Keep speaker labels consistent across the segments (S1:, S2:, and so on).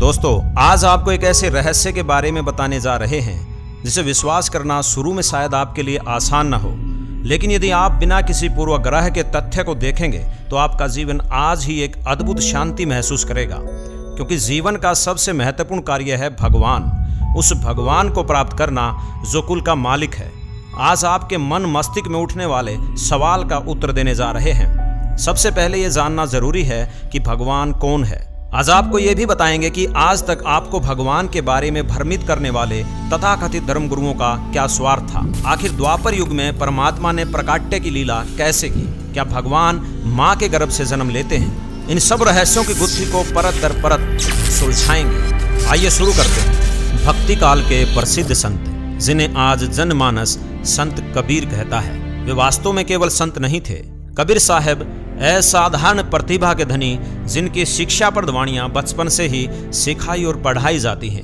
S1: दोस्तों, आज आपको एक ऐसे रहस्य के बारे में बताने जा रहे हैं जिसे विश्वास करना शुरू में शायद आपके लिए आसान न हो, लेकिन यदि आप बिना किसी पूर्वाग्रह के तथ्य को देखेंगे तो आपका जीवन आज ही एक अद्भुत शांति महसूस करेगा। क्योंकि जीवन का सबसे महत्वपूर्ण कार्य है भगवान, उस भगवान को प्राप्त करना जो कुल का मालिक है। आज आपके मन मस्तिष्क में उठने वाले सवाल का उत्तर देने जा रहे हैं। सबसे पहले ये जानना जरूरी है कि भगवान कौन है। आज आपको ये भी बताएंगे कि आज तक आपको भगवान के बारे में भ्रमित करने वाले तथाकथित धर्म गुरुओं का क्या स्वार्थ था। आखिर द्वापर युग में परमात्मा ने प्रकाट्य की लीला कैसे की? क्या भगवान माँ के गर्भ से जन्म लेते हैं? इन सब रहस्यों की गुत्थी को परत दर परत सुलझाएंगे। आइए शुरू करते हैं। भक्ति काल के प्रसिद्ध संत जिन्हें आज जनमानस संत कबीर कहता है, वे वास्तव में केवल संत नहीं थे। कबीर साहब असाधारण प्रतिभा के धनी, जिनकी शिक्षा पर वाणियां बचपन से ही सिखाई और पढ़ाई जाती हैं।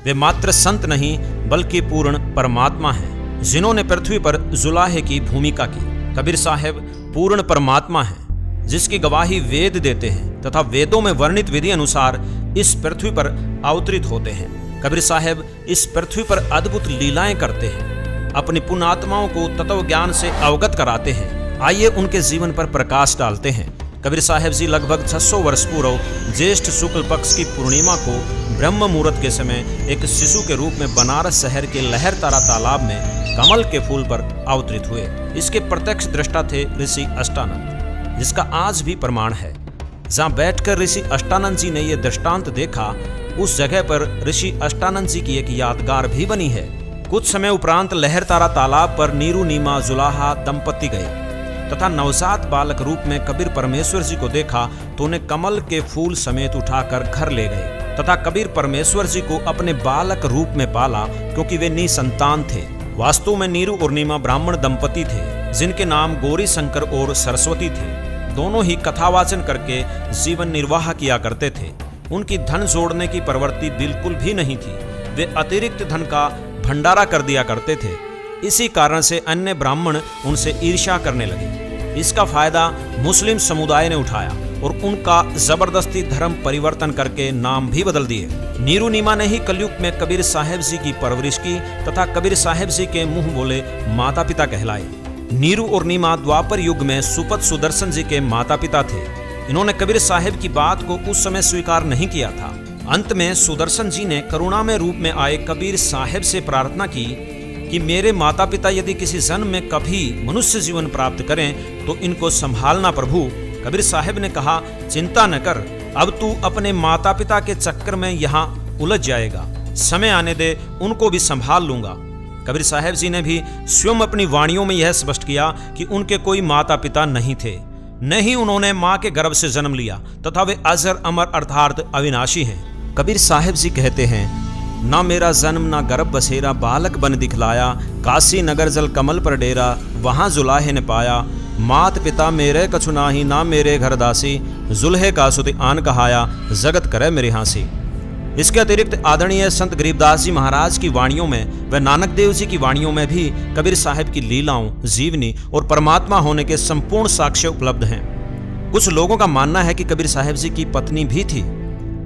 S1: वे मात्र संत नहीं बल्कि पूर्ण परमात्मा हैं, जिन्होंने पृथ्वी पर जुलाहे की भूमिका की। कबीर साहब पूर्ण परमात्मा हैं, जिसकी गवाही वेद देते हैं तथा वेदों में वर्णित विधि अनुसार इस पृथ्वी पर अवतरित होते हैं। कबीर साहब इस पृथ्वी पर अद्भुत लीलाएं करते हैं, अपनी पुण्यात्माओं को तत्व ज्ञान से अवगत कराते हैं। आइए उनके जीवन पर प्रकाश डालते हैं। कबीर साहब जी लगभग 600 वर्ष पूर्व ज्येष्ठ शुक्ल पक्ष की पूर्णिमा को ब्रह्म मुहूर्त के समय एक शिशु के रूप में बनारस शहर के लहरतारा तालाब में कमल के फूल पर अवतरित हुए। इसके प्रत्यक्ष दृष्टा थे ऋषि अष्टानंद, जिसका आज भी प्रमाण है। जहाँ बैठकर ऋषि अष्टानंद जी ने यह दृष्टांत देखा, उस जगह पर ऋषि अष्टानंद जी की एक यादगार भी बनी है। कुछ समय उपरांत लहरतारा तालाब पर नीरू नीमा जुलाहा दंपति गए तथा नवजात बालक रूप में कबीर परमेश्वर जी को देखा तो उन्हें कमल के फूल समेत उठाकर घर ले गए तथा कबीर परमेश्वर जी को अपने बालक रूप में पाला, क्योंकि वे निसंतान थे। वास्तव में नीरू और नीमा ब्राह्मण दंपति थे, जिनके नाम गौरी शंकर और सरस्वती थे। दोनों ही कथावाचन करके जीवन निर्वाह किया करते थे। उनकी धन जोड़ने की प्रवृत्ति बिल्कुल भी नहीं थी। वे अतिरिक्त धन का भंडारा कर दिया करते थे। इसी कारण से अन्य ब्राह्मण उनसे ईर्ष्या करने लगे। इसका फायदा मुस्लिम समुदाय ने उठाया और उनका जबरदस्ती धर्म परिवर्तन करके नाम भी बदल दिए। नीरू नीमा ने ही कलयुग में कबीर साहब जी की परवरिश की तथा कबीर साहब जी के मुंह बोले माता पिता कहलाए। नीरू और नीमा द्वापर युग में सुपत सुदर्शन जी के माता पिता थे। इन्होंने कबीर साहब की बात को उस समय स्वीकार नहीं किया था। अंत में सुदर्शन जी ने करुणामय रूप में आए कबीर साहब से प्रार्थना की कि मेरे माता पिता यदि किसी जन्म में कभी मनुष्य जीवन प्राप्त करें तो इनको संभालना प्रभु। कबीर साहब ने कहा, चिंता न कर, अब तू अपने माता पिता के चक्कर में यहाँ उलझ जाएगा। समय आने दे, उनको भी संभाल लूंगा। कबीर साहब जी ने भी स्वयं अपनी वाणियों में यह स्पष्ट किया कि उनके कोई माता पिता नहीं थे, न ही उन्होंने माँ के गर्भ से जन्म लिया तथा वे अजर अमर अर्थात अविनाशी हैं। कबीर साहब जी कहते हैं, ना मेरा जन्म ना गर्भ बसेरा, बालक बन दिखलाया, काशी नगर जल कमल पर डेरा, वहाँ जुलाहे ने पाया, मात पिता मेरे कछु नाही, ना मेरे घर दासी, जुल्हे का सुति आन कहाया, जगत करे मेरे हांसी। इसके अतिरिक्त आदरणीय संत गरीबदास जी महाराज की वाणियों में व नानक देव जी की वाणियों में भी कबीर साहब की लीलाओं, जीवनी और परमात्मा होने के संपूर्ण साक्ष्य उपलब्ध हैं। कुछ लोगों का मानना है कि कबीर साहब जी की पत्नी भी थी,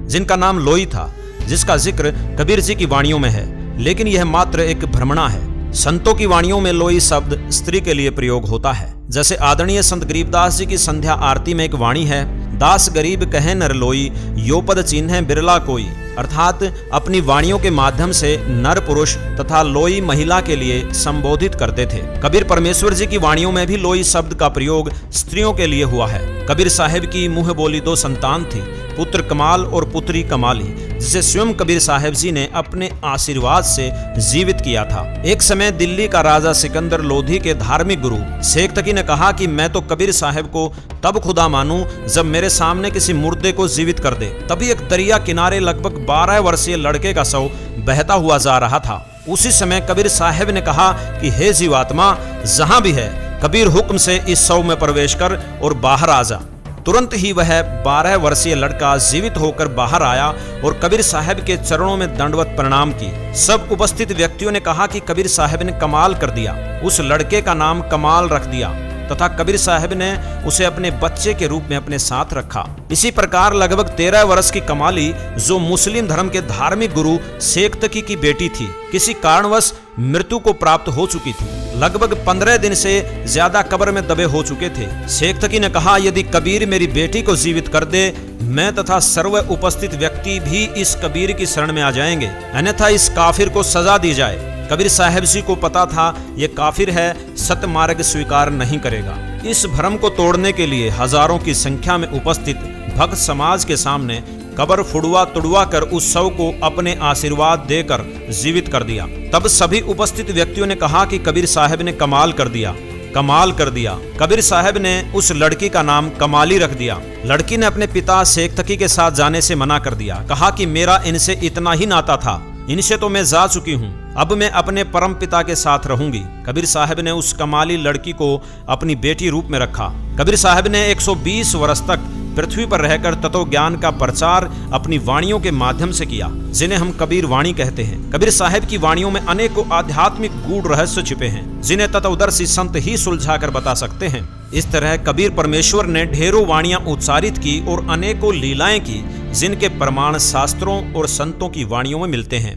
S1: जिनका नाम लोई था, जिसका जिक्र कबीर जी की वाणियों में है, लेकिन यह मात्र एक भ्रमणा है। संतों की वाणियों में लोई शब्द स्त्री के लिए प्रयोग होता है। जैसे आदरणीय संत गरीबदास जी की संध्या आरती में एक वाणी है, दास गरीब कहे नर लोई, यो पद चिन्ह बिरला कोई। अर्थात अपनी वाणियों के माध्यम से नर पुरुष तथा लोई महिला के लिए संबोधित करते थे। कबीर परमेश्वर जी की वाणियों में भी लोई शब्द का प्रयोग स्त्रियों के लिए हुआ है। कबीर साहब की मुंह बोली 2 संतान थी, पुत्र कमाल और पुत्री कमाली, जिसे स्वयं कबीर साहब जी ने अपने आशीर्वाद से जीवित किया था। एक समय दिल्ली का राजा सिकंदर लोधी के धार्मिक गुरु शेख तकी ने कहा कि मैं तो कबीर साहब को तब खुदा मानूं जब मेरे सामने किसी मुर्दे को जीवित कर दे। तभी एक दरिया किनारे लगभग 12 वर्षीय लड़के का शव बहता हुआ जा रहा था। उसी समय कबीर साहब ने कहा कि हे जीवात्मा, जहां भी है कबीर हुक्म से इस शव में प्रवेश कर और बाहर आ जा। तुरंत ही वह 12 वर्षीय लड़का जीवित होकर बाहर आया और कबीर साहब के चरणों में दंडवत प्रणाम की। सब उपस्थित व्यक्तियों ने कहा कि कबीर साहब ने कमाल कर दिया। उस लड़के का नाम कमाल रख दिया। तथा कबीर साहब ने उसे अपने बच्चे के रूप में अपने साथ रखा। इसी प्रकार लगभग 13 वर्ष की कमाली, जो मुस्लिम धर्म के धार्मिक गुरु शेख तकी की बेटी थी, किसी कारणवश मृत्यु को प्राप्त हो चुकी थी। लगभग 15 दिन से ज्यादा कब्र में दबे हो चुके थे। शेख तकी ने कहा, यदि कबीर मेरी बेटी को जीवित कर दे, मैं तथा सर्व उपस्थित व्यक्ति भी इस कबीर की शरण में आ जाएंगे, अन्यथा इस काफिर को सजा दी जाए। कबीर साहब जी को पता था ये काफिर है, सत्य मार्ग स्वीकार नहीं करेगा। इस भ्रम को तोड़ने के लिए हजारों की संख्या में उपस्थित भक्त समाज के सामने कब्र फुड़वा तुड़वा कर उस शव को अपने आशीर्वाद देकर जीवित कर दिया। तब सभी उपस्थित व्यक्तियों ने कहा कि कबीर साहब ने कमाल कर दिया, कमाल कर दिया। कबीर साहब ने उस लड़की का नाम कमाली रख दिया। लड़की ने अपने पिता शेख तकी के साथ जाने से मना कर दिया, कहा कि मेरा इनसे इतना ही नाता था, इनसे तो मैं जा चुकी हूँ, अब मैं अपने परम पिता के साथ रहूंगी। कबीर साहब ने उस कमाली लड़की को अपनी बेटी रूप में रखा। कबीर साहब ने 120 वर्ष तक पृथ्वी पर रहकर तत्व ज्ञान का प्रचार अपनी वाणियों के माध्यम से किया, जिन्हें हम कबीर वाणी कहते हैं। कबीर साहब की वाणियों में अनेकों आध्यात्मिक गूढ़ रहस्य छिपे हैं, जिन्हें तत्वदर्शी संत ही सुलझा कर बता सकते हैं। इस तरह कबीर परमेश्वर ने ढेरों वाणियां उच्चारित की और अनेकों लीलाएं की, जिनके प्रमाण शास्त्रों और संतों की वाणियों में मिलते हैं।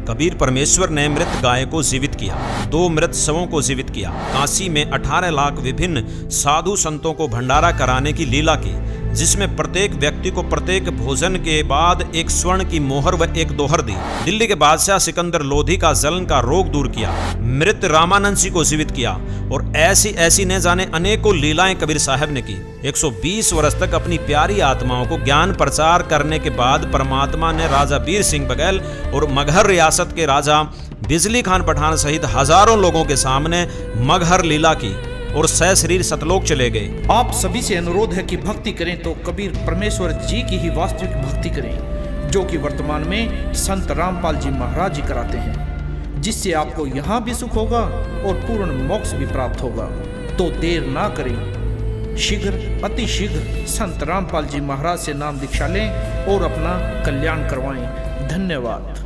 S1: कबीर परमेश्वर ने मृत गाय को जीवित किया, 2 मृत शवों को जीवित किया, काशी में 18 लाख विभिन्न साधु संतों को भंडारा कराने की लीला की, जिसमें प्रत्येक व्यक्ति को प्रत्येक भोजन के बाद एक स्वर्ण की मोहर व एक दोहर दी। दिल्ली के बादशाह सिकंदर लोधी का जलन का रोग दूर किया, मृत रामानंद जी को जीवित किया और ऐसी ऐसी न जाने अनेकों लीलाएं कबीर साहब ने की। 120 वर्ष तक अपनी प्यारी आत्माओं को ज्ञान प्रचार करने के बाद परमात्मा ने राजा वीर सिंह बघेल और मगहर रियासत के राजा बिजली खान पठान सहित हजारों लोगों के सामने मगहर लीला की और सहशरीर सतलोक चले गए।
S2: आप सभी से अनुरोध है कि भक्ति करें तो कबीर परमेश्वर जी की ही वास्तविक भक्ति करें, जो कि वर्तमान में संत रामपाल जी महाराज जी कराते हैं, जिससे आपको यहाँ भी सुख होगा और पूर्ण मोक्ष भी प्राप्त होगा। तो देर ना करें, शीघ्र अति शीघ्र संत रामपाल जी महाराज से नाम दीक्षा लें और अपना कल्याण करवाएं। धन्यवाद।